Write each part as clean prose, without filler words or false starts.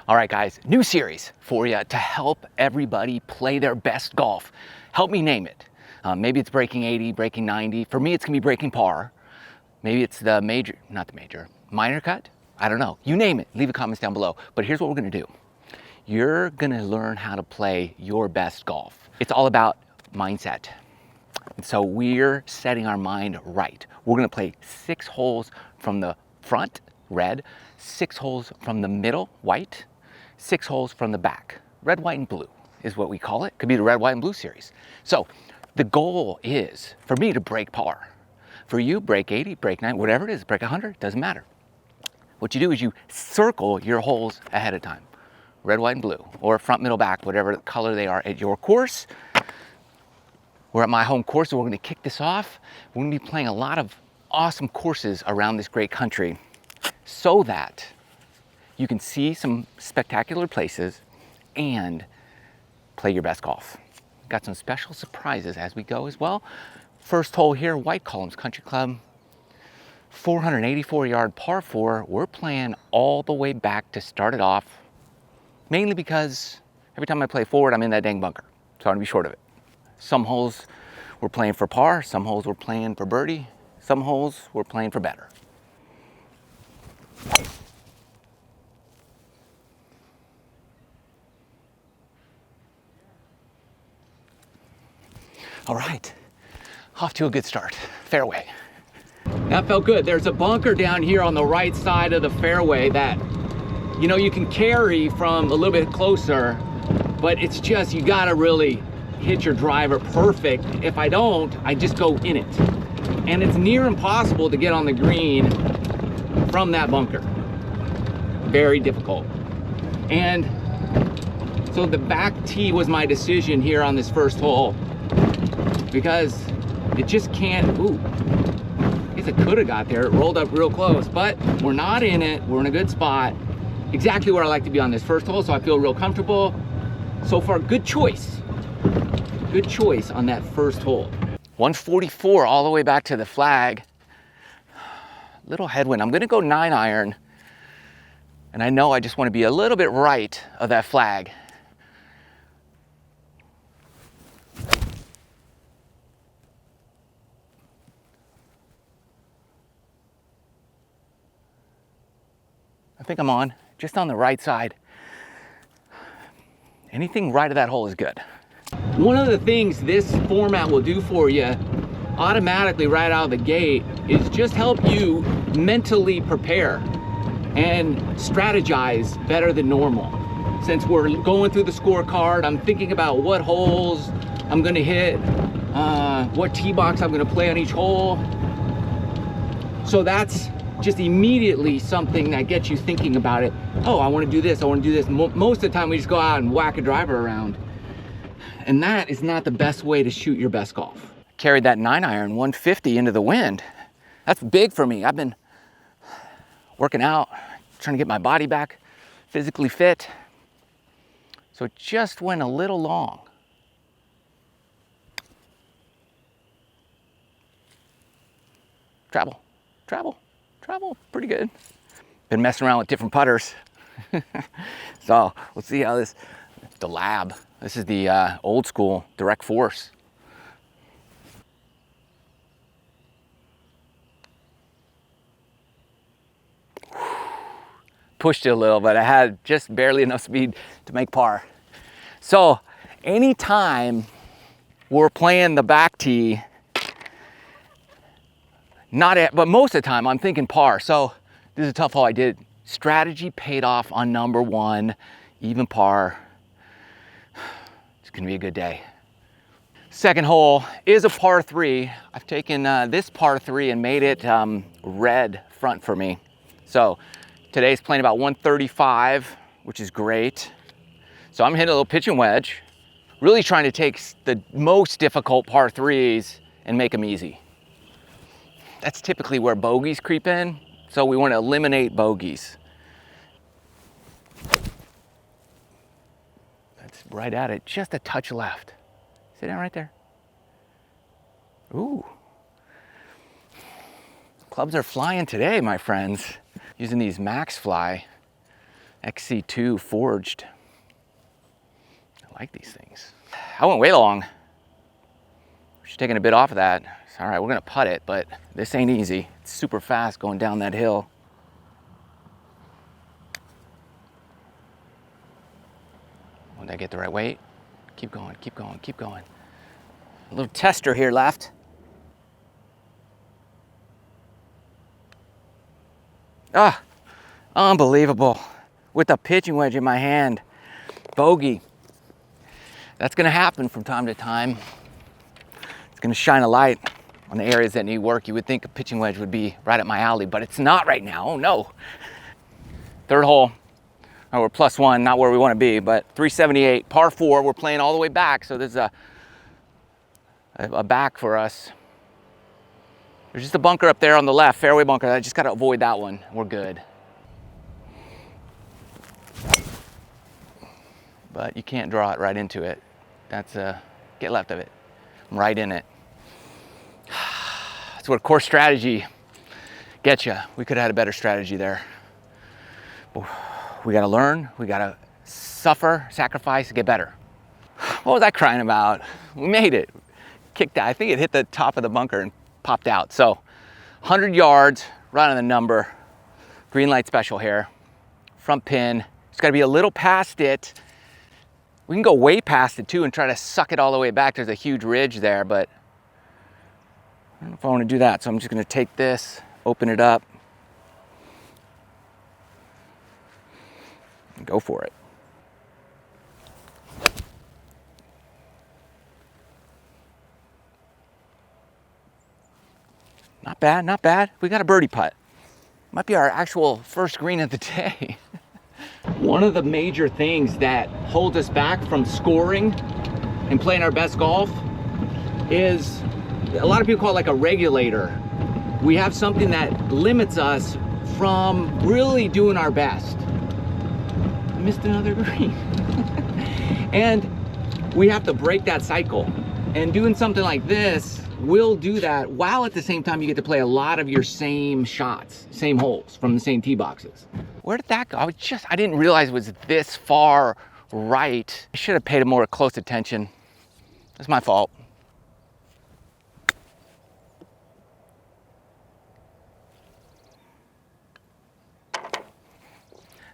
All right, guys, new series for you to help everybody play their best golf. Help me name it. Maybe it's breaking 80, breaking 90. For me, it's gonna be breaking par. Maybe it's the major, not the major, minor cut? I don't know. You name it, leave the comments down below. But here's what we're gonna do. You're gonna learn how to play your best golf. It's all about mindset. And so we're setting our mind right. We're gonna play 6 holes from the front, red, 6 holes from the middle, white, 6 holes from the back. Red, white, and blue is what we call it. Could be the red, white, and blue series. So the goal is for me to break par. For you, break 80, break 90, whatever it is, break 100, doesn't matter. What you do is you circle your holes ahead of time. Red, white, and blue, or front, middle, back, whatever color they are at your course. We're at my home course, so we're gonna kick this off. We're gonna be playing a lot of awesome courses around this great country so that you can see some spectacular places and play your best golf. Got some special surprises as we go as well. First hole here, White Columns Country Club, 484-yard par 4. We're playing all the way back to start it off, mainly because every time I play forward, I'm in that dang bunker, so I want to be short of it. Some holes we're playing for par, some holes we're playing for birdie, some holes we're playing for better. All right, off to a good start. Fairway. That felt good. There's a bunker down here on the right side of the fairway that, you know, you can carry from a little bit closer, but it's just, you gotta really hit your driver perfect. If I don't, I just go in it. And it's near impossible to get on the green from that bunker. Very difficult. And so the back tee was my decision here on this first hole, because it just can't, ooh, I guess it could have got there. It rolled up real close, but we're not in it. We're in a good spot. Exactly where I like to be on this first hole, so I feel real comfortable. So far, good choice. Good choice on that first hole. 144 all the way back to the flag. Little headwind. I'm gonna go 9-iron, and I know I just wanna be a little bit right of that flag. I think I'm on, just on the right side. Anything right of that hole is good. One of the things this format will do for you automatically right out of the gate is just help you mentally prepare and strategize better than normal. Since we're going through the scorecard, I'm thinking about what holes I'm gonna hit, what tee box I'm gonna play on each hole. So that's just immediately something that gets you thinking about it. Oh, I want to do this, I want to do this. Most of the time we just go out and whack a driver around. And that is not the best way to shoot your best golf. Carried that 9-iron 150 into the wind. That's big for me. I've been working out, trying to get my body back physically fit. So it just went a little long. Travel, travel. Travel pretty good. Been messing around with different putters. So we'll see how this, the lab. This is the old school direct force. Pushed it a little, but I had just barely enough speed to make par. So anytime we're playing the back tee, but most of the time I'm thinking par. So this is a tough hole. I did. Strategy paid off on number 1, even par. It's gonna be a good day. Second hole is a par 3. I've taken this par 3 and made it red front for me. So today's playing about 135, which is great. So I'm hitting a little pitching wedge, really trying to take the most difficult par 3s and make them easy. That's typically where bogeys creep in, so we want to eliminate bogeys. That's right at it, just a touch left. Sit down right there. Ooh. Clubs are flying today, my friends. Using these Max Fly XC2 forged. I like these things. I went way long. She's taking a bit off of that. All right, we're gonna putt it, but this ain't easy. It's super fast going down that hill. Did I get the right weight? Keep going, keep going, keep going. A little tester here left. Ah, unbelievable. With a pitching wedge in my hand. Bogey. That's gonna happen from time to time. It's gonna shine a light on the areas that need work. You would think a pitching wedge would be right up my alley, but it's not right now. Oh no. Third hole. Oh, we're +1, not where we want to be, but 378, par 4. We're playing all the way back, so there's a back for us. There's just a bunker up there on the left, fairway bunker. I just got to avoid that one. We're good. But you can't draw it right into it. That's get left of it. I'm right in it. That's what core strategy gets you. We could have had a better strategy there. We got to learn. We got to suffer, sacrifice, get better. What was I crying about? We made it. Kicked out. I think it hit the top of the bunker and popped out. So 100 yards, right on the number. Green light special here. Front pin. It's got to be a little past it. We can go way past it too and try to suck it all the way back. There's a huge ridge there, but I don't know if I want to do that. So I'm just going to take this, open it up, and go for it. Not bad, not bad. We got a birdie putt. Might be our actual first green of the day. One of the major things that holds us back from scoring and playing our best golf is, a lot of people call it like a regulator. We have something that limits us from really doing our best. I missed another green. And we have to break that cycle. And doing something like this will do that, while at the same time you get to play a lot of your same shots, same holes from the same tee boxes. Where did that go? I didn't realize it was this far right. I should have paid more close attention. That's my fault.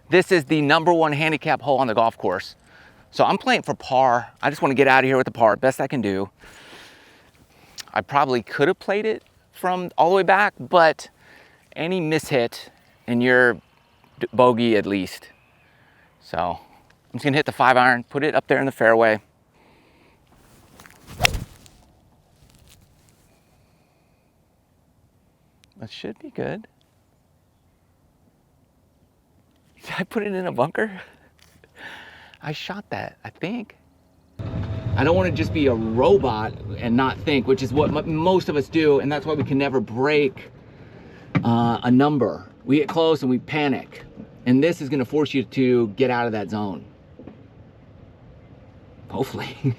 This is the #1 handicap hole on the golf course. So I'm playing for par. I just want to get out of here with the par, best I can do. I probably could have played it from all the way back, but any mishit and you're bogey at least. So I'm just gonna hit the 5-iron, put it up there in the fairway. That should be good. Did I put it in a bunker? I shot that, I think. I don't want to just be a robot and not think, which is what most of us do, and that's why we can never break a number. We get close and we panic, and this is going to force you to get out of that zone. Hopefully.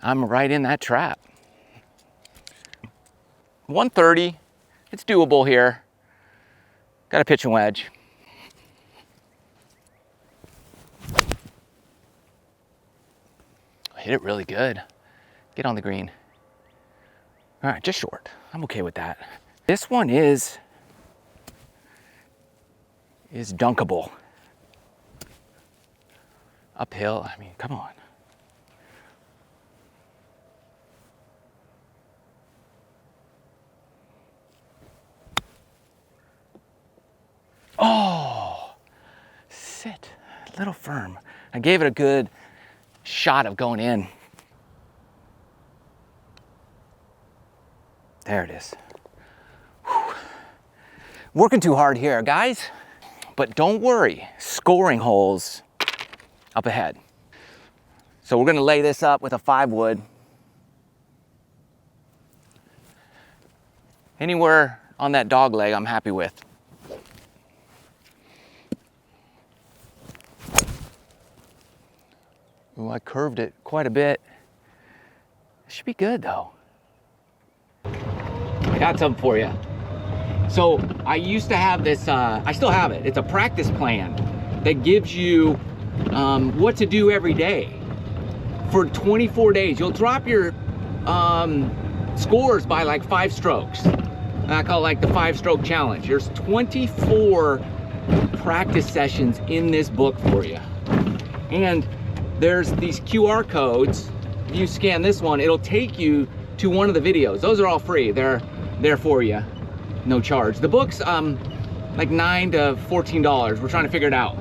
I'm right in that trap. 130, it's doable here. Got a pitching wedge. Hit it really good. Get on the green. All right, just short. I'm okay with that. This one is dunkable. Uphill, I mean, come on. Oh, sit, a little firm. I gave it a good shot of going in. There it is. Whew. Working too hard here, guys. But don't worry, scoring holes up ahead. So we're gonna lay this up with a 5-wood. Anywhere on that dog leg I'm happy with. Ooh, I curved it quite a bit. It should be good though. I got something for you. So I used to have this, I still have it. It's a practice plan that gives you what to do every day. For 24 days, you'll drop your scores by like 5 strokes. I call it like the 5-stroke challenge. There's 24 practice sessions in this book for you. And there's these QR codes. If you scan this one, it'll take you to one of the videos. Those are all free. They're there for you, no charge. The book's like $9 to $14. We're trying to figure it out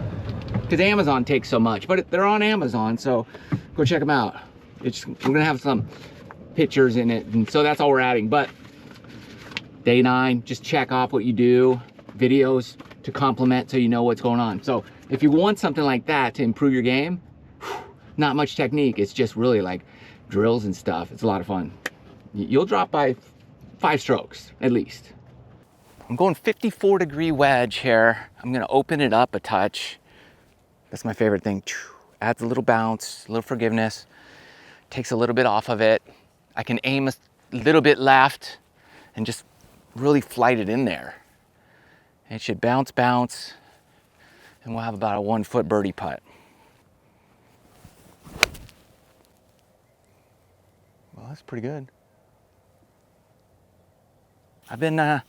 because Amazon takes so much, but they're on Amazon, so go check them out. We're gonna have some pictures in it, and so that's all we're adding. But day 9, just check off what you do, videos to complement so you know what's going on. So if you want something like that to improve your game, not much technique, it's just really like drills and stuff. It's a lot of fun. You'll drop by 5 strokes at least. I'm going 54-degree wedge here. I'm gonna open it up a touch. That's my favorite thing. Adds a little bounce, a little forgiveness, takes a little bit off of it. I can aim a little bit left and just really flight it in there. It should bounce, and we'll have about a 1-foot birdie putt. Well, that's pretty good. I've been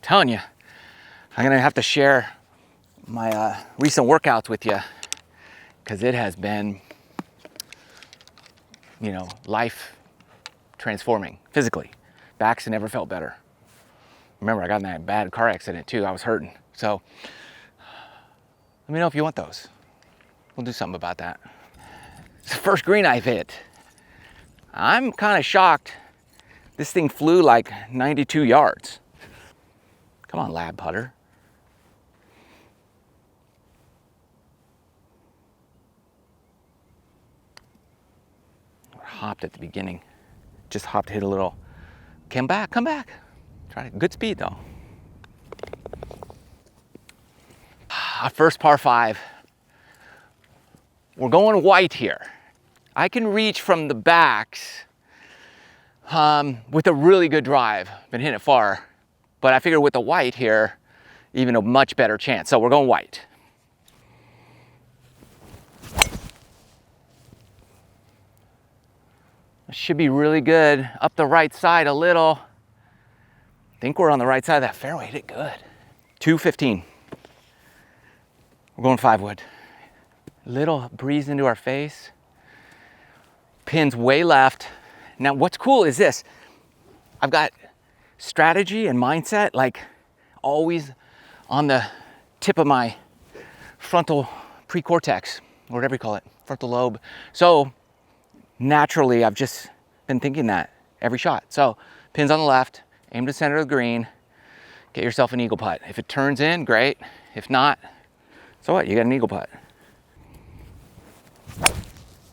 telling you, I'm gonna have to share my recent workouts with you because it has been, you know, life transforming physically. Backs never felt better. Remember, I got in that bad car accident too. I was hurting. So let me know if you want those. We'll do something about that. It's the first green I've hit. I'm kind of shocked. This thing flew like 92 yards. Come on, lab putter. Hopped at the beginning. Just hopped, hit a little. Come back. Try it. Good speed though. First par 5. We're going white here. I can reach from the backs with a really good drive. Been hitting it far, but I figure with the white here, even a much better chance. So we're going white. Should be really good. Up the right side a little. Think we're on the right side of that fairway. Hit it good. 215. We're going 5-wood. Little breeze into our face. Pins way left. Now what's cool is this. I've got strategy and mindset like always on the tip of my frontal pre-cortex, or whatever you call it, frontal lobe. So naturally, I've just been thinking that every shot. So pins on the left, aim to center of the green, get yourself an eagle putt. If it turns in, great. If not, so what? You got an eagle putt.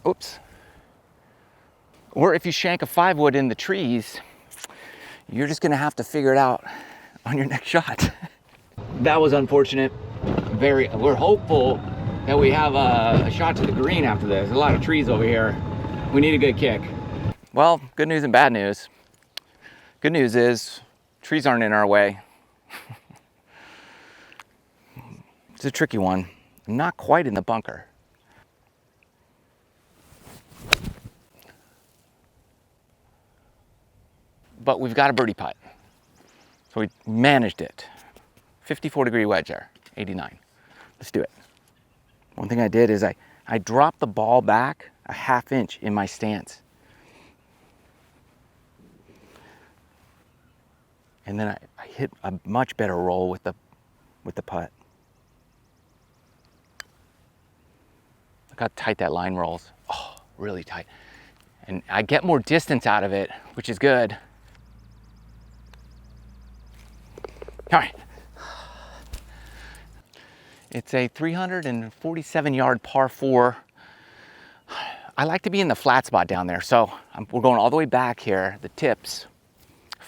Oops. Or if you shank a 5-wood in the trees, you're just gonna have to figure it out on your next shot. That was unfortunate. We're hopeful that we have a shot to the green after this. There's a lot of trees over here. We need a good kick. Well, good news and bad news. Good news is trees aren't in our way. It's a tricky one. I'm not quite in the bunker. But we've got a birdie putt. So we managed it. 54-degree wedge there, 89. Let's do it. One thing I did is I dropped the ball back a 1/2 inch in my stance. And then I hit a much better roll with the putt. Look how tight that line rolls. Oh, really tight. And I get more distance out of it, which is good. All right. It's a 347-yard par 4. I like to be in the flat spot down there, so we're going all the way back here. The tips,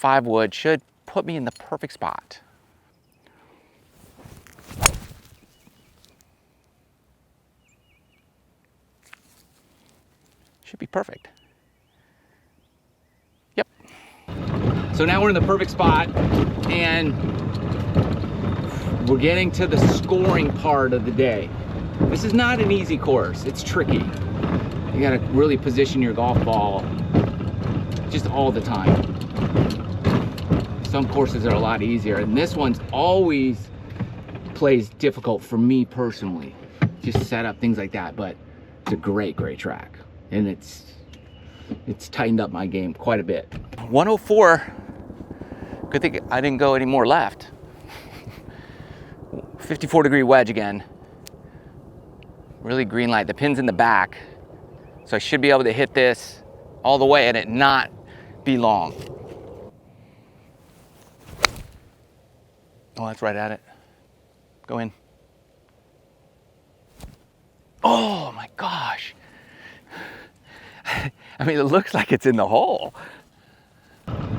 5-wood, should put me in the perfect spot. Should be perfect. Yep. So now we're in the perfect spot, and we're getting to the scoring part of the day. This is not an easy course. It's tricky. You gotta really position your golf ball just all the time. Some courses are a lot easier, and this one's always plays difficult for me personally. Just set up things like that, but it's a great track, and it's tightened up my game quite a bit. 104. Good thing I didn't go any more left. 54-degree wedge again. Really green light. The pin's in the back, so I should be able to hit this all the way and it not be long. Oh, that's right at it. Go in. Oh my gosh. I mean, it looks like it's in the hole.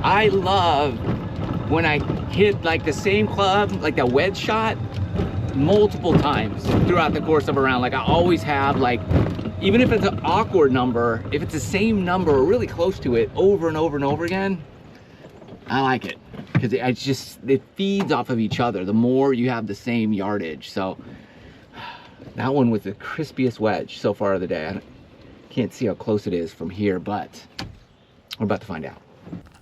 I love when I hit like the same club, like that wedge shot, multiple times throughout the course of a round. Like I always have, like, even if it's an awkward number, if it's the same number or really close to it over and over and over again, I like it. Because it feeds off of each other the more you have the same yardage. So that one was the crispiest wedge so far of the day. I can't see how close it is from here, but we're about to find out.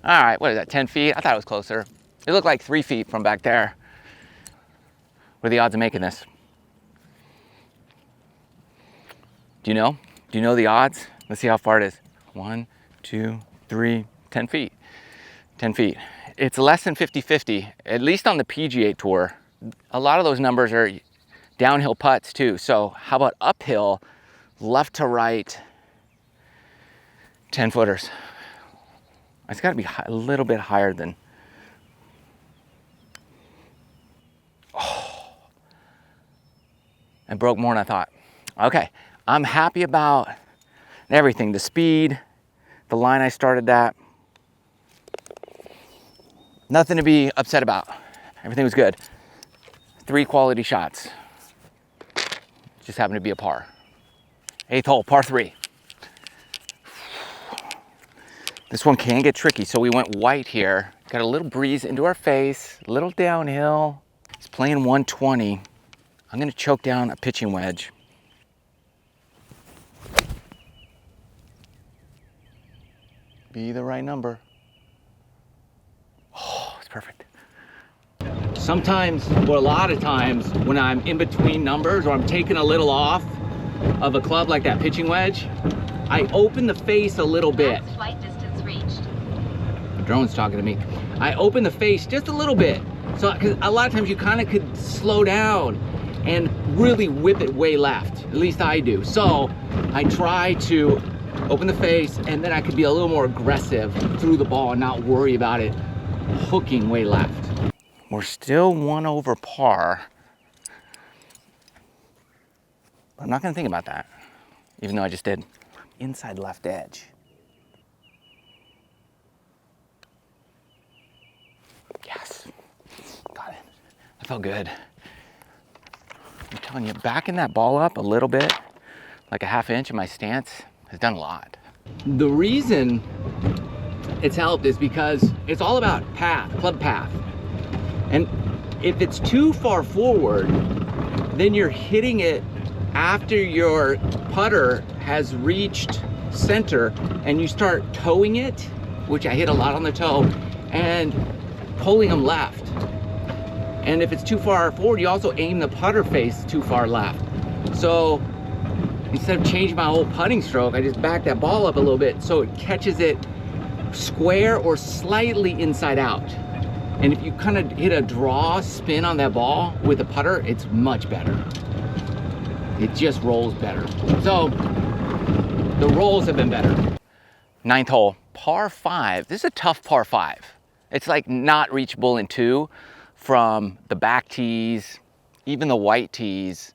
All right, what is that, 10 feet? I thought it was closer. It looked like 3 feet from back there. What are the odds of making this? Do you know? Do you know the odds? Let's see how far it is. 1, 2, 3, 10 feet. 10 feet. It's less than 50-50, at least on the PGA Tour. A lot of those numbers are downhill putts too. So how about uphill, left to right, 10 footers? It's gotta be a little bit higher than, oh, and broke more than I thought. Okay, I'm happy about everything. The speed, the line I started at. Nothing to be upset about. Everything was good. 3 quality shots. Just happened to be a par. 8th hole, par 3. This one can get tricky, so we went white here. Got a little breeze into our face, a little downhill. It's playing 120. I'm gonna choke down a pitching wedge. Be the right number. Oh, it's perfect. Sometimes, or a lot of times, when I'm in between numbers or I'm taking a little off of a club like that pitching wedge, I open the face a little bit. Flight distance reached. The drone's talking to me. I open the face just a little bit. So, because a lot of times you kind of could slow down and really whip it way left. At least I do. So I try to open the face, and then I could be a little more aggressive through the ball and not worry about it hooking way left. We're still 1 over par. I'm not gonna think about that, even though I just did. Inside left edge. Yes, got it. That felt good. I'm telling you, backing that ball up a little bit, like a ½ inch in my stance, has done a lot. The reason it's helped is because it's all about path, club path. And if it's too far forward, then you're hitting it after your putter has reached center and you start towing it, which I hit a lot on the toe, and pulling them left. And if it's too far forward, you also aim the putter face too far left. So instead of changing my whole putting stroke, I just back that ball up a little bit so it catches it square or slightly inside out. And if you kind of hit a draw spin on that ball with a putter, it's much better. It just rolls better. So the rolls have been better. 9th hole, par 5. This is a tough par 5. It's like not reachable in 2 from the back tees, even the white tees.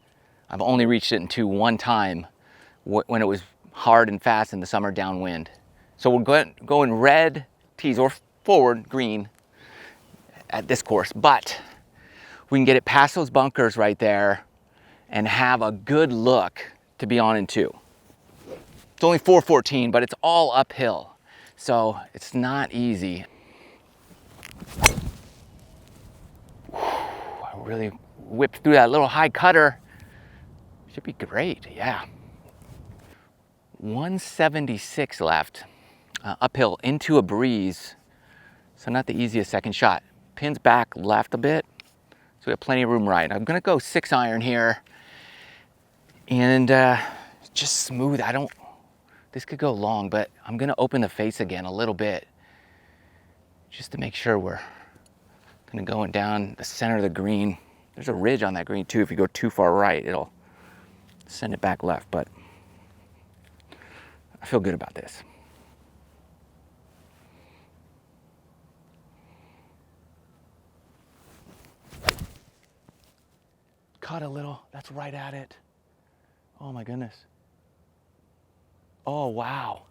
I've only reached it in 2 one time when it was hard and fast in the summer downwind. So we're going red tees or forward green at this course, but we can get it past those bunkers right there and have a good look to be on in 2. It's only 414, but it's all uphill, so it's not easy. I whip through that little high cutter. Should be great, yeah. 176 left, uphill into a breeze. So not the easiest second shot. Pins back left a bit, so we have plenty of room right. I'm gonna go 6-iron here and just smooth. This could go long, but I'm gonna open the face again a little bit just to make sure we're kind of going down the center of the green. There's a ridge on that green too. If you go too far right, it'll send it back left, but I feel good about this. Cut a little, that's right at it. Oh my goodness. Oh wow.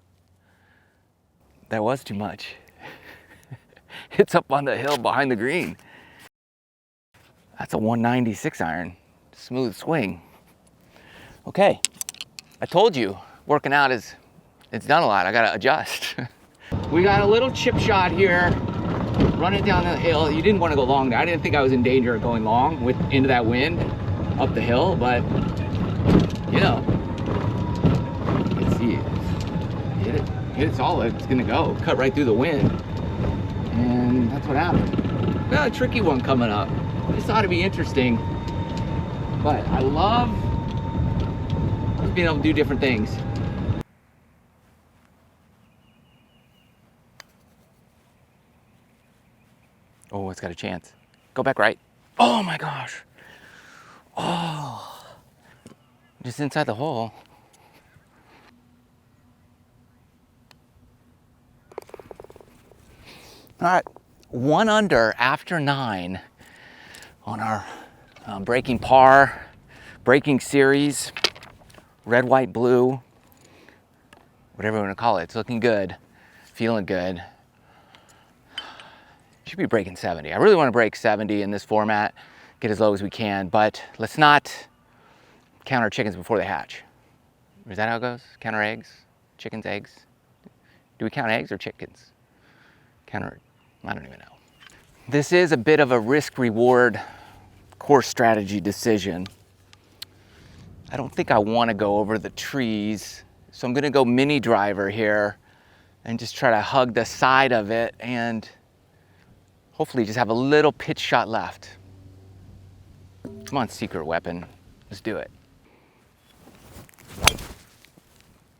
That was too much. It's up on the hill behind the green. That's a 196 iron. Smooth swing. Okay, I told you, working out it's done a lot. I gotta adjust. We got a little chip shot here, running down the hill. You didn't want to go long there. I didn't think I was in danger of going long into that wind up the hill, but you know, let's see, hit it solid. It's gonna go, cut right through the wind. And that's what happened. Well, a tricky one coming up. This ought to be interesting. But I love being able to do different things. Oh, it's got a chance. Go back right. Oh my gosh. Oh, just inside the hole. All right, 1 under after 9 on our breaking par, breaking series, red, white, blue, whatever you want to call it. It's looking good, feeling good. Should be breaking 70. I really want to break 70 in this format, get as low as we can, but let's not count our chickens before they hatch. Is that how it goes? Count our eggs? Chickens, eggs? Do we count eggs or chickens? Count I don't even know. This is a bit of a risk-reward course strategy decision. I don't think I want to go over the trees, so I'm going to go mini driver here and just try to hug the side of it and hopefully just have a little pitch shot left. Come on, secret weapon. Let's do it.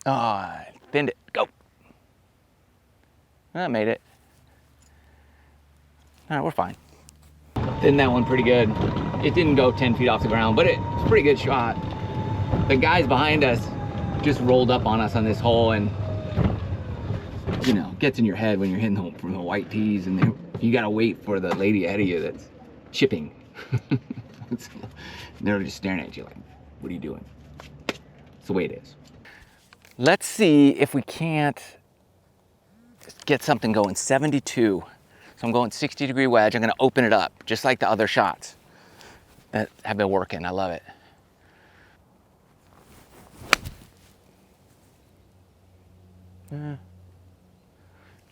Oh, I thinned it. Go. I made it. All right, we're fine. Thinned that one pretty good. It didn't go 10 feet off the ground, but it's a pretty good shot. The guys behind us just rolled up on us on this hole, and you know, gets in your head when you're hitting from the white tees, and you gotta wait for the lady ahead of you that's chipping. They're just staring at you like, what are you doing? It's the way it is. Let's see if we can't get something going. 72. So I'm going 60-degree wedge. I'm gonna open it up, just like the other shots that have been working. I love it.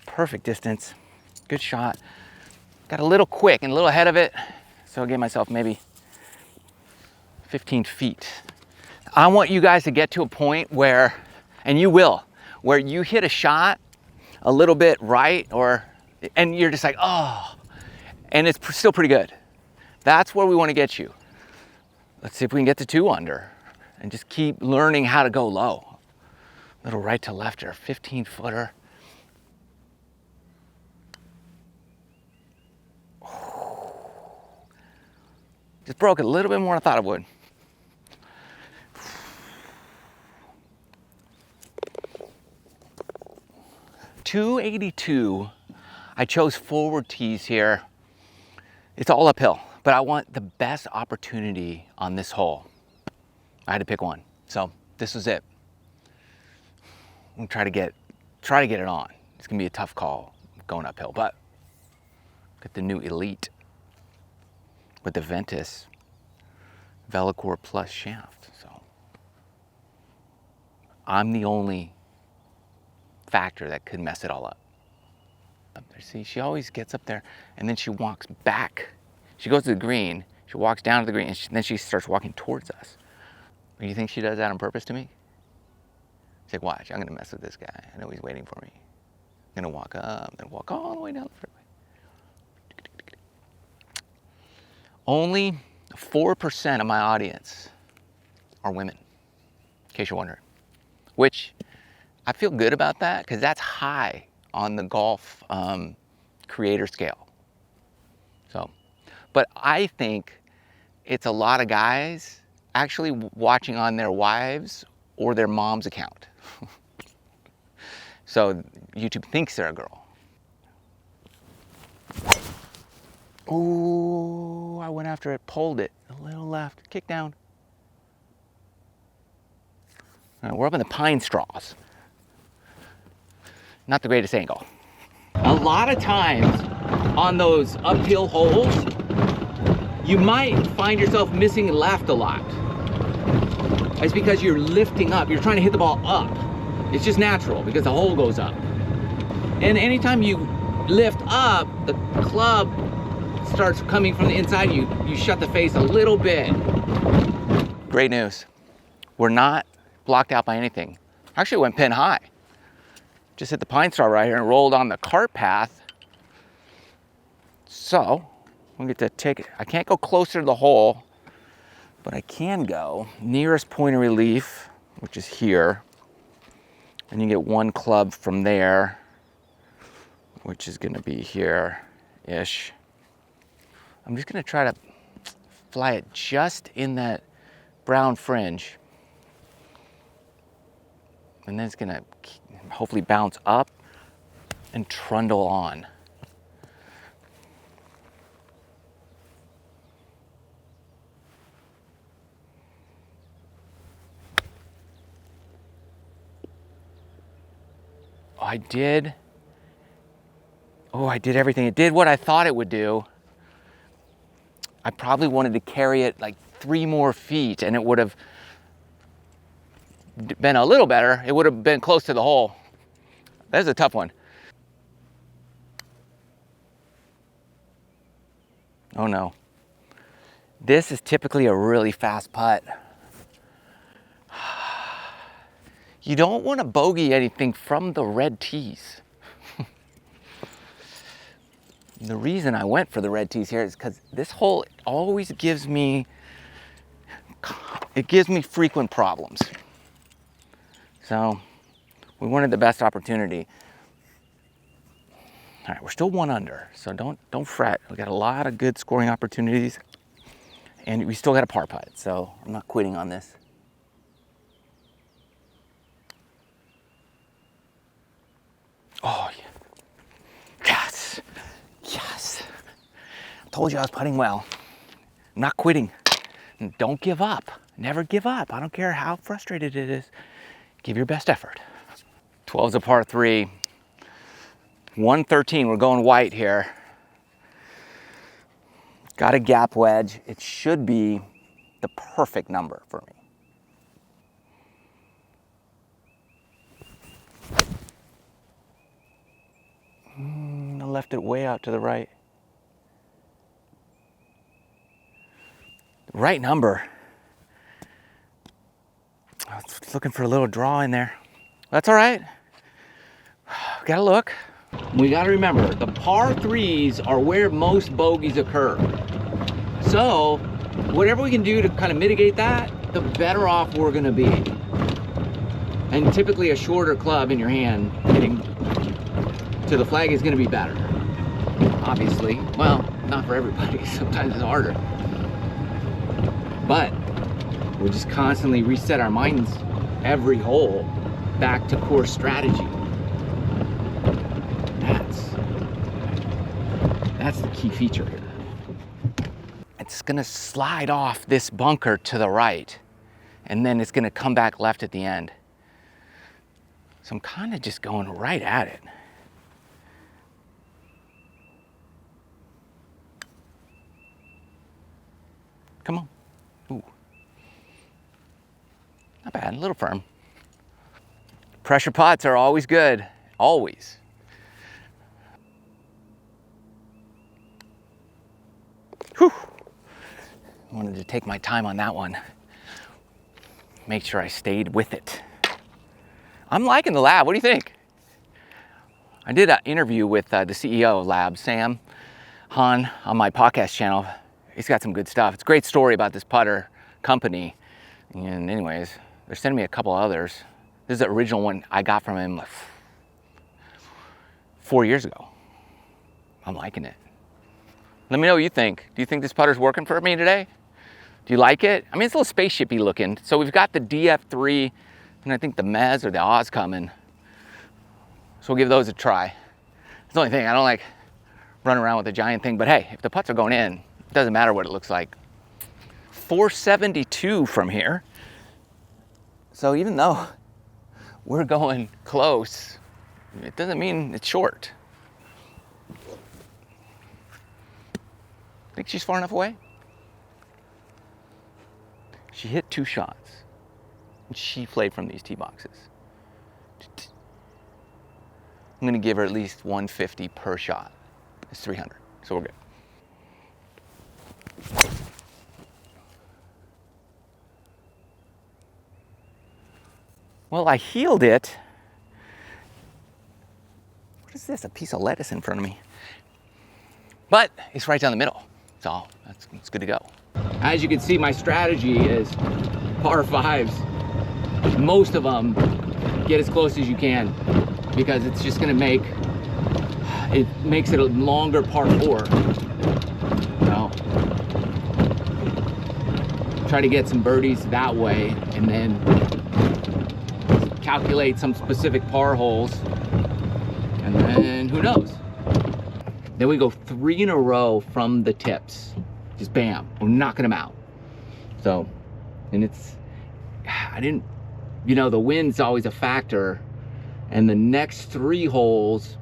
Perfect distance, good shot. Got a little quick and a little ahead of it, so I gave myself maybe 15 feet. I want you guys to get to a point where, and you will, where you hit a shot a little bit right, and you're just like, oh, and it's still pretty good. That's where we want to get you. Let's see if we can get to 2 under and just keep learning how to go low. Little right to left here, 15-footer. Just broke it a little bit more than I thought it would. .282. I chose forward tees here. It's all uphill, but I want the best opportunity on this hole. I had to pick one, so this was it. I'm gonna try to get it on. It's gonna be a tough call going uphill, but got the new Elite with the Ventus Velocore Plus shaft. So I'm the only factor that could mess it all up. Up there, see, she always gets up there and then she walks back. She goes to the green, She walks down to the green, and then she starts walking towards us. Do you think she does that on purpose to me? She's like, watch, I'm gonna mess with this guy. I know he's waiting for me. I'm gonna walk up, then walk all the way down the fairway. Only 4% of my audience are women, in case you're wondering. Which, I feel good about that, because that's high on the golf creator scale. So, but I think it's a lot of guys actually watching on their wives or their mom's account. So YouTube thinks they're a girl. Ooh, I went after it, pulled it, a little left, kick down. All right, we're up in the pine straws. Not the greatest angle. A lot of times on those uphill holes, you might find yourself missing left a lot. It's because you're lifting up, you're trying to hit the ball up. It's just natural because the hole goes up. And anytime you lift up, the club starts coming from the inside, you shut the face a little bit. Great news. We're not blocked out by anything. Actually went pin high. Just hit the pine straw right here and rolled on the cart path. So, I'm gonna get to take it. I can't go closer to the hole, but I can go nearest point of relief, which is here. And you get one club from there, which is gonna be here-ish. I'm just gonna try to fly it just in that brown fringe. And then it's gonna hopefully bounce up and trundle on. I did everything. It did what I thought it would do. I probably wanted to carry it like 3 more feet and it would have been a little better. It would have been close to the hole. That's a tough one. Oh no. This is typically a really fast putt. You don't want to bogey anything from the red tees. The reason I went for the red tees here is because this hole always gives me frequent problems. So we wanted the best opportunity. All right, we're still 1 under, so don't fret. We got a lot of good scoring opportunities, and we still got a par putt, so I'm not quitting on this. Oh yeah. Yes. Yes. I told you I was putting well. I'm not quitting. And don't give up. Never give up. I don't care how frustrated it is. Give your best effort. 12's a par 3. 113, we're going white here. Got a gap wedge. It should be the perfect number for me. I left it way out to the right. The right number. I was looking for a little draw in there. That's all right. Gotta look. We gotta remember, the par 3s are where most bogeys occur. So, whatever we can do to kind of mitigate that, the better off we're gonna be. And typically a shorter club in your hand hitting to the flag is gonna be better. Obviously, well, not for everybody, sometimes it's harder. But we just constantly reset our minds every hole back to course strategy. That's the key feature here. It's gonna slide off this bunker to the right, and then it's gonna come back left at the end. So I'm kind of just going right at it. Come on. Ooh. Not bad, a little firm. Pressure putts are always good, always. Whew. I wanted to take my time on that one. Make sure I stayed with it. I'm liking the lab. What do you think? I did an interview with the CEO of Lab, Sam Han, on my podcast channel. He's got some good stuff. It's a great story about this putter company. And anyways, they're sending me a couple others. This is the original one I got from him like 4 years ago. I'm liking it. Let me know what you think. Do you think this putter's working for me today? Do you like it? I mean, it's a little spaceshipy looking. So we've got the DF3 and I think the Mez or the Oz coming. So we'll give those a try. It's the only thing, I don't like running around with a giant thing, but hey, if the putts are going in, it doesn't matter what it looks like. 472 from here. So even though we're going close, it doesn't mean it's short. Think she's far enough away? She hit 2 shots. And she played from these tee boxes. I'm gonna give her at least 150 per shot. It's 300, so we're good. Well, I healed it. What is this? A piece of lettuce in front of me. But it's right down the middle. So it's good to go. As you can see, my strategy is par 5s. Most of them get as close as you can because it's just gonna makes it a longer par 4. So try to get some birdies that way and then calculate some specific par holes, and then who knows? Then we go 3 in a row from the tips. Just bam, we're knocking them out. So, and the wind's always a factor, and the next 3 holes,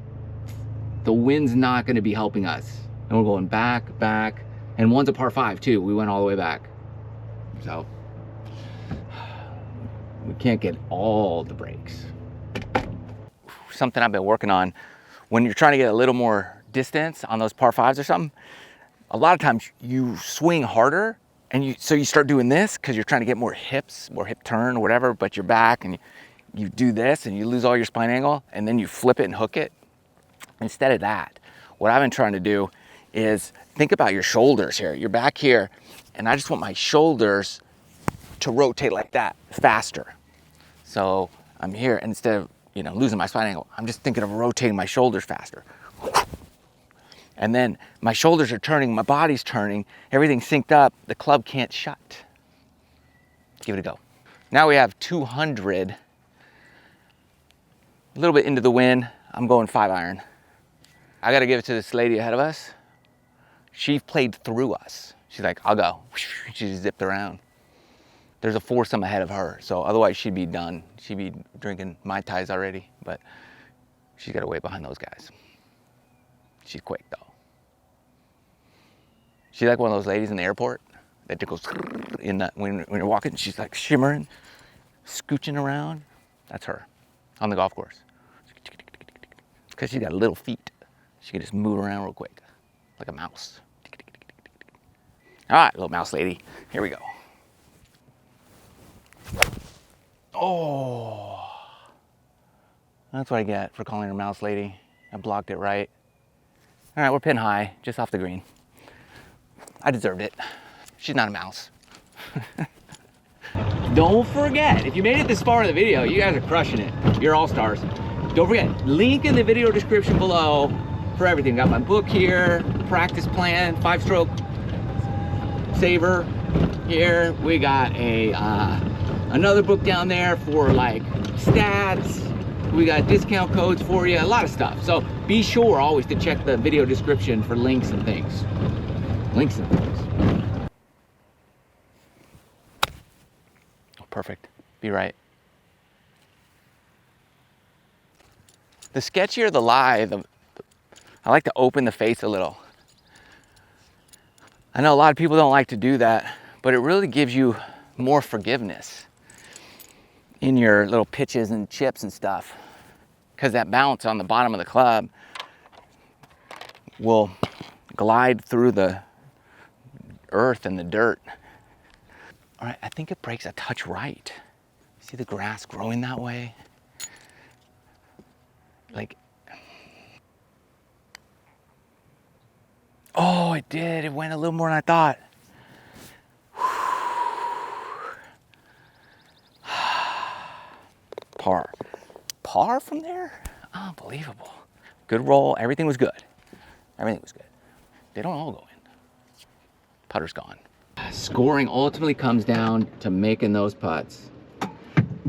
the wind's not gonna be helping us. And we're going back, and one's a par 5 too. We went all the way back. So, we can't get all the breaks. Something I've been working on, when you're trying to get a little more distance on those par 5s or something, a lot of times you swing harder, and so you start doing this because you're trying to get more hip turn or whatever, but you're back and you do this and you lose all your spine angle, and then you flip it and hook it. Instead of that, what I've been trying to do is think about your shoulders here. You're back here, and I just want my shoulders to rotate like that faster. So I'm here, and instead of losing my spine angle, I'm just thinking of rotating my shoulders faster. And then my shoulders are turning, my body's turning, everything's synced up, the club can't shut. Let's give it a go. Now we have 200, a little bit into the wind. I'm going 5-iron. I gotta give it to this lady ahead of us. She played through us. She's like, I'll go. She just zipped around. There's a foursome ahead of her, so otherwise she'd be done. She'd be drinking Mai Tais already, but she's gotta wait behind those guys. She's quick though. She's like one of those ladies in the airport that goes when you're walking, she's like shimmering, scooching around. That's her on the golf course. Because she's got little feet. She can just move around real quick, like a mouse. All right, little mouse lady, here we go. Oh, that's what I get for calling her mouse lady. I blocked it right. All right, we're pin high, just off the green. I deserved it. She's not a mouse. Don't forget, if you made it this far in the video, you guys are crushing it. You're all stars. Don't forget, link in the video description below for everything. Got my book here, practice plan, 5-stroke saver here. We got another book down there for like stats. We got discount codes for you, a lot of stuff. So be sure always to check the video description for links and things. Oh, perfect. Be right. The sketchier the lie, I like to open the face a little. I know a lot of people don't like to do that, but it really gives you more forgiveness in your little pitches and chips and stuff, because that bounce on the bottom of the club will glide through the earth and the dirt All right, I think it breaks a touch right. See the grass growing that way? Like, oh, it did. It went a little more than I thought. Par. Par from there? Unbelievable. Good roll. Everything was good. Everything was good. They don't all go in. Putter's gone. Scoring ultimately comes down to making those putts.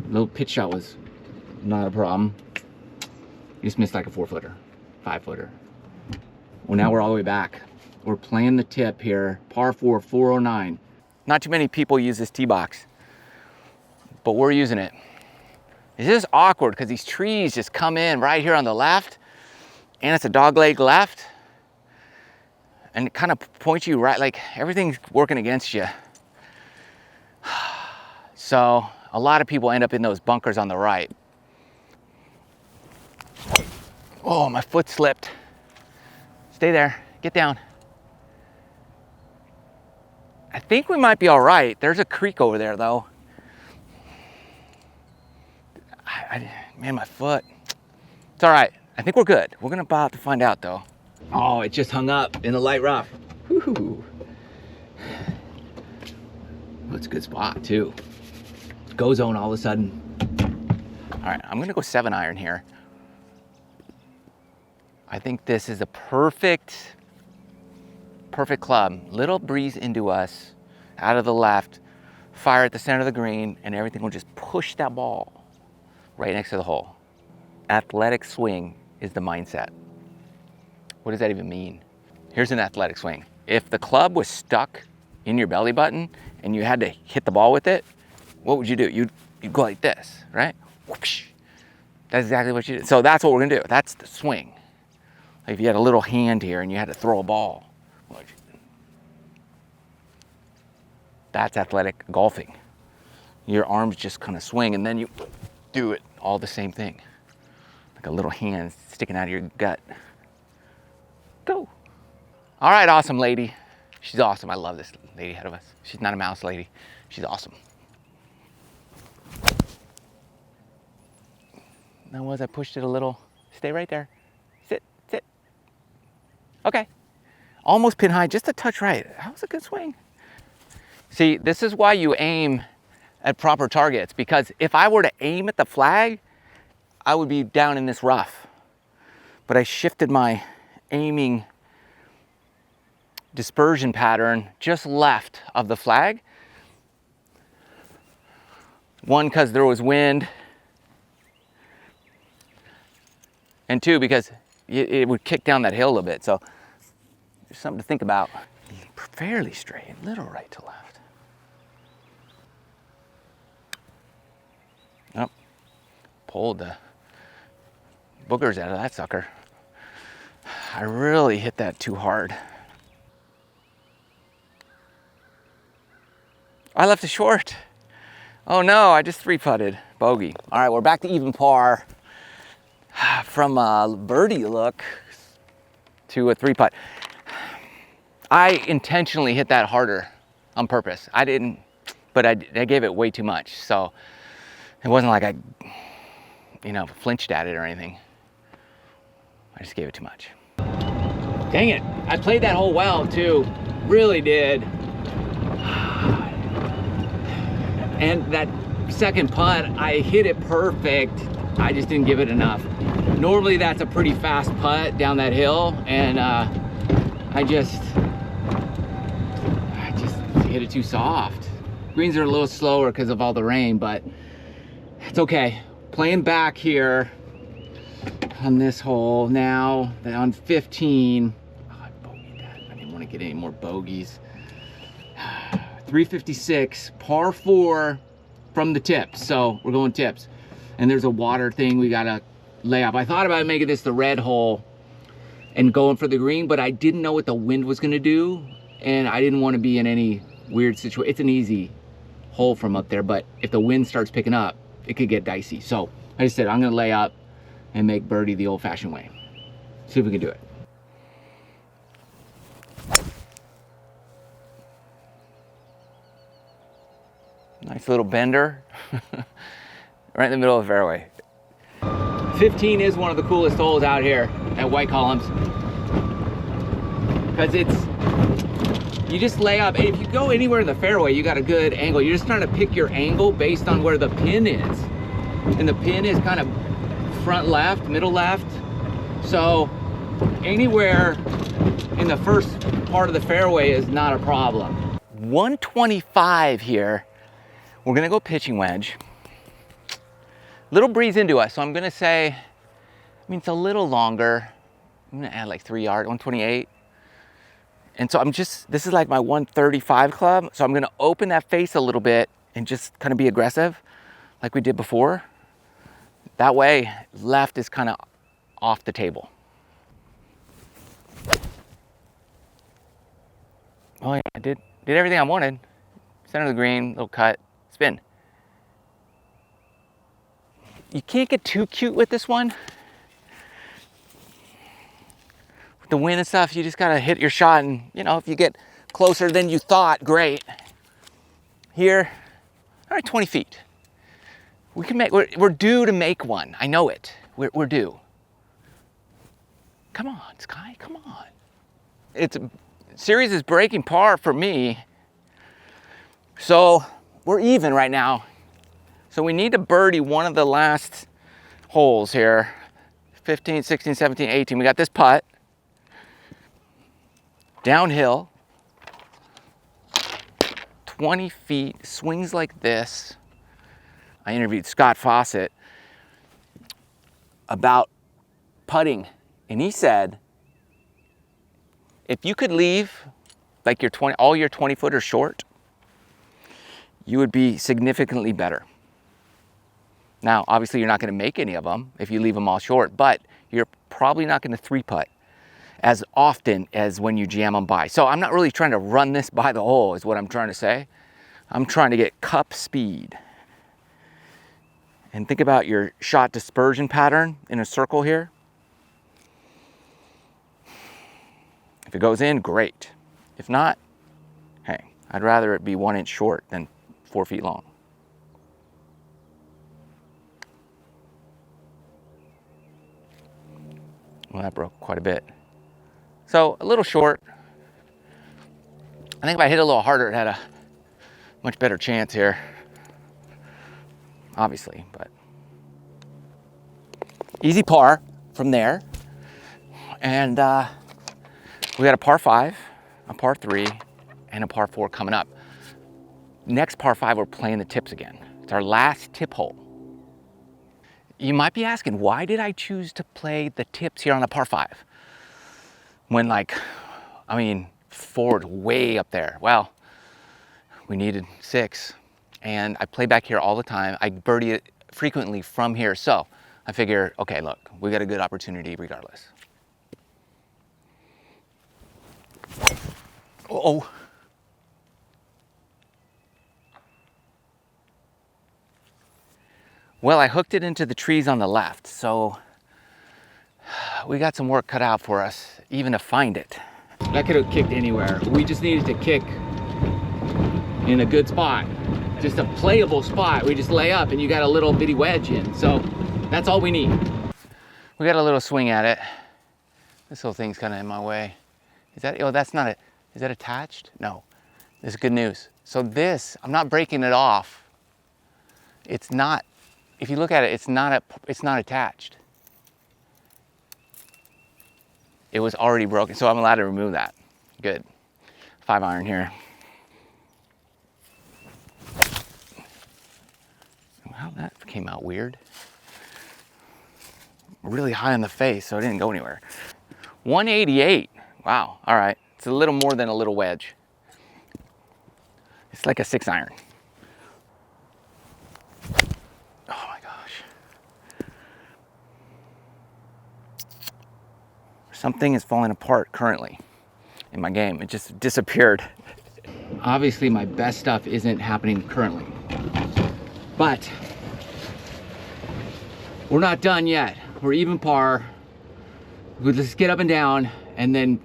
Little pitch shot was not a problem. You just missed like a 4-footer, 5-footer. Well, now we're all the way back. We're playing the tip here. Par 4, 409. Not too many people use this tee box, but we're using it. It's just awkward because these trees just come in right here on the left, and it's a dogleg left, and it kind of points you right, like everything's working against you. So a lot of people end up in those bunkers on the right. Oh, my foot slipped. Stay there, get down. I think we might be all right. There's a creek over there though. Man, my foot. It's all right. I think we're good. We're gonna about to find out though. Oh, it just hung up in the light rough. Woo-hoo. That's a good spot too. Go zone all of a sudden. All right, I'm gonna go 7-iron here. I think this is a perfect club. Little breeze into us, out of the left, fire at the center of the green, and everything will just push that ball right next to the hole. Athletic swing is the mindset. What does that even mean? Here's an athletic swing. If the club was stuck in your belly button and you had to hit the ball with it, what would you do? You'd go like this, right? Whoosh. That's exactly what you do. So that's what we're gonna do. That's the swing. Like if you had a little hand here and you had to throw a ball, that's athletic golfing. Your arms just kind of swing and then you do it all the same thing. Like a little hand sticking out of your gut. Go. All right, awesome lady. She's awesome. I love this lady ahead of us. She's not a mouse lady. She's awesome. That was, I pushed it a little. Stay right there. Sit, sit. Okay. Almost pin high, just a touch right. That was a good swing. See, this is why you aim at proper targets, because if I were to aim at the flag, I would be down in this rough. But I shifted my aiming dispersion pattern just left of the flag. One, because there was wind, and two, because it would kick down that hill a little bit. So there's something to think about. Fairly straight, little right to left. Oh, pulled the boogers out of that sucker. I really hit that too hard. I left it short. Oh no, I just 3-putted. Bogey. All right, we're back to even par. From a birdie look to a 3-putt. I intentionally hit that harder on purpose. I didn't, but I gave it way too much. So it wasn't like I, flinched at it or anything. I just gave it too much. Dang it, I played that hole well too. Really did. And that second putt, I hit it perfect. I just didn't give it enough. Normally that's a pretty fast putt down that hill, and I just hit it too soft. Greens are a little slower because of all the rain, but it's okay. Playing back here on this hole now, on 15. Oh, I bogeyed that. I didn't want to get any more bogeys. 356, par 4 from the tips. So we're going tips. And there's a water thing we gotta lay up. I thought about making this the red hole and going for the green, but I didn't know what the wind was gonna do, and I didn't want to be in any weird situation. It's an easy hole from up there, but if the wind starts picking up, it could get dicey. So I just said I'm gonna lay up and make birdie the old-fashioned way. See if we can do it. Nice little bender. Right in the middle of the fairway. 15 is one of the coolest holes out here at White Columns. Because you just lay up. If you go anywhere in the fairway, you got a good angle. You're just trying to pick your angle based on where the pin is. And the pin is kind of front left, middle left. So anywhere in the first part of the fairway is not a problem. 125 here. We're gonna go pitching wedge. Little breeze into us, so I'm gonna say, I mean, it's a little longer. I'm gonna add like 3 yards, 128. And so this is like my 135 club. So I'm gonna open that face a little bit and just kind of be aggressive like we did before. That way, left is kind of off the table. Oh yeah, I did everything I wanted. Center of the green, little cut, spin. You can't get too cute with this one. With the wind and stuff, you just gotta hit your shot, and you know, if you get closer than you thought, great. Here, all right, 20 feet. We can make, we're due to make one. I know it, we're due. Come on, Sky, come on. Series is breaking par for me. So we're even right now. So we need to birdie one of the last holes here. 15, 16, 17, 18. We got this putt. Downhill. 20 feet, swings like this. I interviewed Scott Fawcett about putting, and he said, if you could leave like all your 20-footers short, you would be significantly better. Now, obviously you're not gonna make any of them if you leave them all short, but you're probably not gonna 3-putt as often as when you jam them by. So I'm not really trying to run this by the hole is what I'm trying to say. I'm trying to get cup speed. And think about your shot dispersion pattern in a circle here. If it goes in, great. If not, hey, I'd rather it be 1 inch short than 4 feet long. Well, that broke quite a bit. So a little short. I think if I hit a little harder, it had a much better chance here. Obviously, but easy par from there. And we got a par 5, a par 3, and a par 4 coming up. Next par 5, we're playing the tips again. It's our last tip hole. You might be asking, why did I choose to play the tips here on a par 5? When forward way up there. Well, we needed 6, and I play back here all the time. I birdie it frequently from here, so I figure, okay, look, we got a good opportunity regardless. Oh. Well, I hooked it into the trees on the left, so we got some work cut out for us, even to find it. That could have kicked anywhere. We just needed to kick in a good spot, just a playable spot. We just lay up and you got a little bitty wedge in, so that's all we need. We got a little swing at it. This whole thing's kind of in my way. Is that, oh, that's not it. Is that attached? No, this is good news. So this, I'm not breaking it off. It's not, if you look at it, it's not attached. It was already broken, so I'm allowed to remove that. Good. 5-iron here. Wow, that came out weird. Really high on the face, so it didn't go anywhere. 188. Wow, all right. It's a little more than a little wedge. It's like a 6-iron. Oh my gosh. Something is falling apart currently in my game. It just disappeared. Obviously my best stuff isn't happening currently, but we're not done yet. We're even par. Let's get up and down and then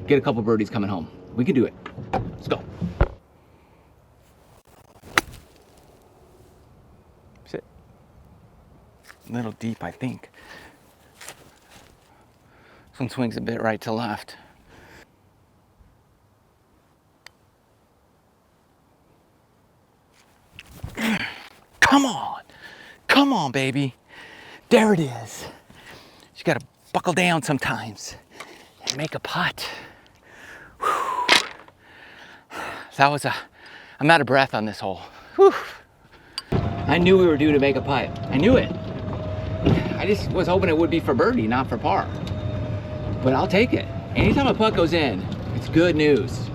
get a couple birdies coming home. We can do it. Let's go. A little deep, I think. This one swings a bit right to left. Come on. Come on, baby. There it is. You gotta buckle down sometimes and make a putt. Whew. That was I'm out of breath on this hole. Whew. I knew we were due to make a putt. I knew it. I just was hoping it would be for birdie, not for par. But I'll take it. Anytime a putt goes in, it's good news.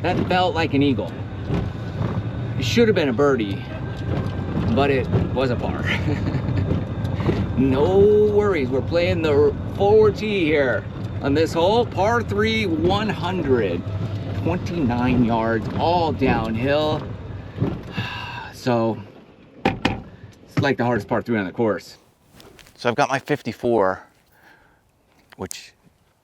That felt like an eagle. It should have been a birdie, but it was a par. No worries, we're playing the forward tee here on this hole. Par 3, 129 yards, all downhill. So, it's like the hardest par 3 on the course. So I've got my 54, which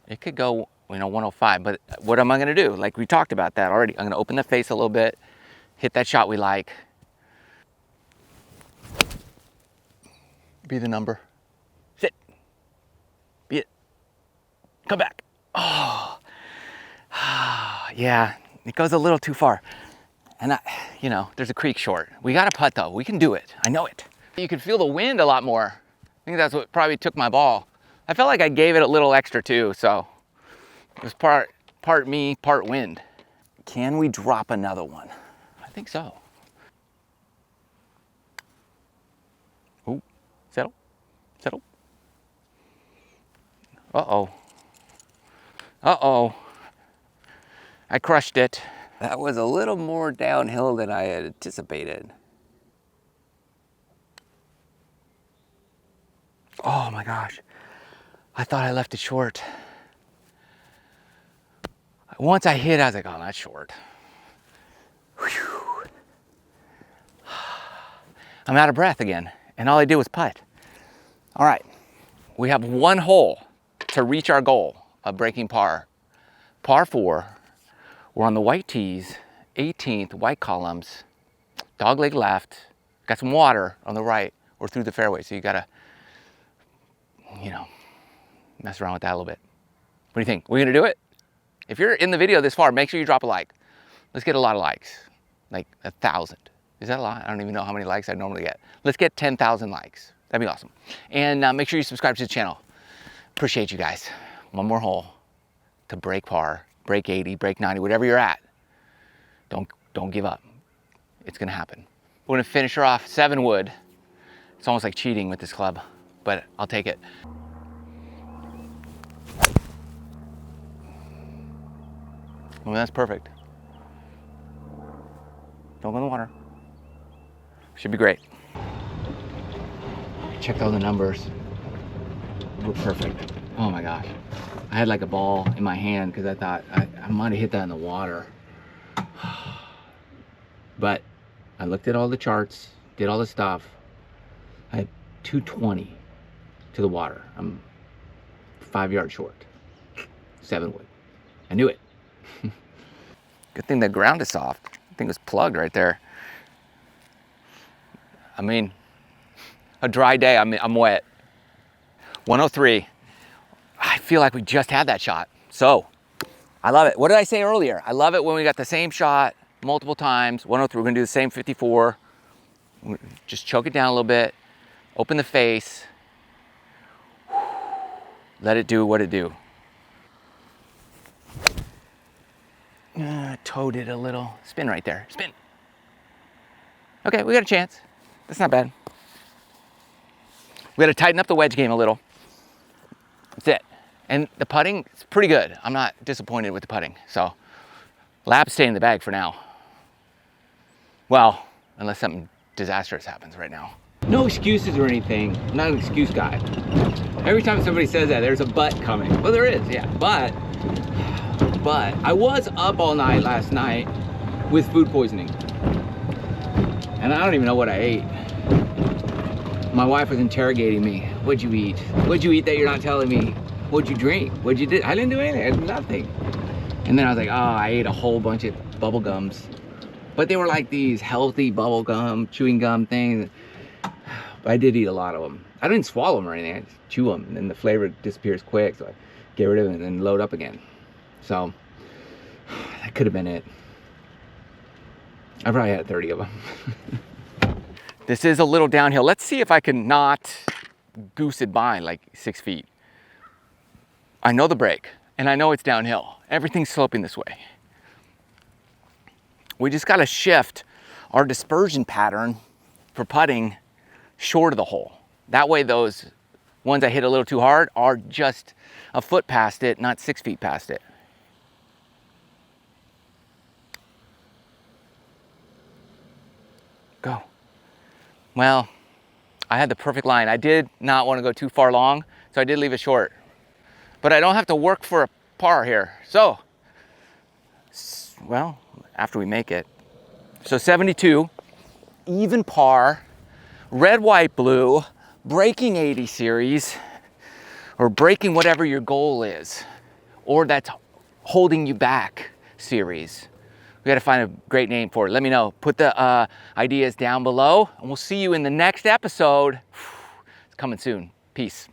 it could go, 105, but what am I gonna do? Like we talked about that already. I'm gonna open the face a little bit, hit that shot we like. Be the number. Sit. Be it. Come back. Oh. Yeah, it goes a little too far. And there's a creek short. We got a putt though. We can do it. I know it. You can feel the wind a lot more. I think that's what probably took my ball. I felt like I gave it a little extra too, so it was part me, part wind. Can we drop another one? I think so. Ooh, settle, settle. Uh-oh. Uh-oh. I crushed it. That was a little more downhill than I had anticipated. Oh my gosh. I thought I left it short. Once I hit, I was like, oh, that's short. Whew. I'm out of breath again, and all I did was putt. All right, we have one hole to reach our goal of breaking par. Par 4, we're on the white tees, 18th, white columns, dogleg left, got some water on the right, or through the fairway, so you gotta, mess around with that a little bit. What do you think? We're gonna do it? If you're in the video this far, make sure you drop a like. Let's get a lot of likes, like 1,000. Is that a lot? I don't even know how many likes I normally get. Let's get 10,000 likes. That'd be awesome. And make sure you subscribe to the channel. Appreciate you guys. One more hole to break par, break 80, break 90, whatever you're at. Don't give up. It's gonna happen. We're gonna finish her off 7 wood. It's almost like cheating with this club, but I'll take it. Well, that's perfect. Don't go in the water. Should be great. Checked all the numbers. We're perfect. Oh my gosh. I had like a ball in my hand because I thought I might have hit that in the water. But I looked at all the charts, did all the stuff. I had 220 to the water. I'm 5 yards short. 7 wood. I knew it. Good thing the ground is soft. I think it was plugged right there. I mean, a dry day, I'm wet. 103. I feel like we just had that shot. So, I love it. What did I say earlier? I love it when we got the same shot multiple times. 103, we're gonna do the same 54. Just choke it down a little bit. Open the face. Let it do what it do. Toed it a little. Spin right there. Spin. Okay, we got a chance. That's not bad. We got to tighten up the wedge game a little. That's it. And the putting is pretty good. I'm not disappointed with the putting. So, lap's staying in the bag for now. Well, unless something disastrous happens right now. No excuses or anything. I'm not an excuse guy. Every time somebody says that, there's a but coming. Well, there is, yeah. But I was up all night last night with food poisoning. And I don't even know what I ate. My wife was interrogating me. What'd you eat? What'd you eat that you're not telling me? What'd you drink? What'd you do? I didn't do anything. I did nothing. And then I was like, oh, I ate a whole bunch of bubble gums. But they were like these healthy bubble gum, chewing gum things. I did eat a lot of them. I didn't swallow them or anything. I just chew them, and then the flavor disappears quick, so I get rid of it and then load up again. So that could have been it. I probably had 30 of them. This is a little downhill. Let's see if I can not goose it by like 6 feet. I know the break, and I know it's downhill. Everything's sloping this way. We just gotta shift our dispersion pattern for putting short of the hole. That way those ones I hit a little too hard are just a foot past it, not 6 feet past it. Go. Well, I had the perfect line. I did not want to go too far long, so I did leave it short. But I don't have to work for a par here. So, well, after we make it. So 72, even par, red, white, blue, breaking 80 series, or breaking whatever your goal is, or that's holding you back series. We gotta find a great name for it. Let me know. Put the ideas down below, and we'll see you in the next episode. It's coming soon. Peace.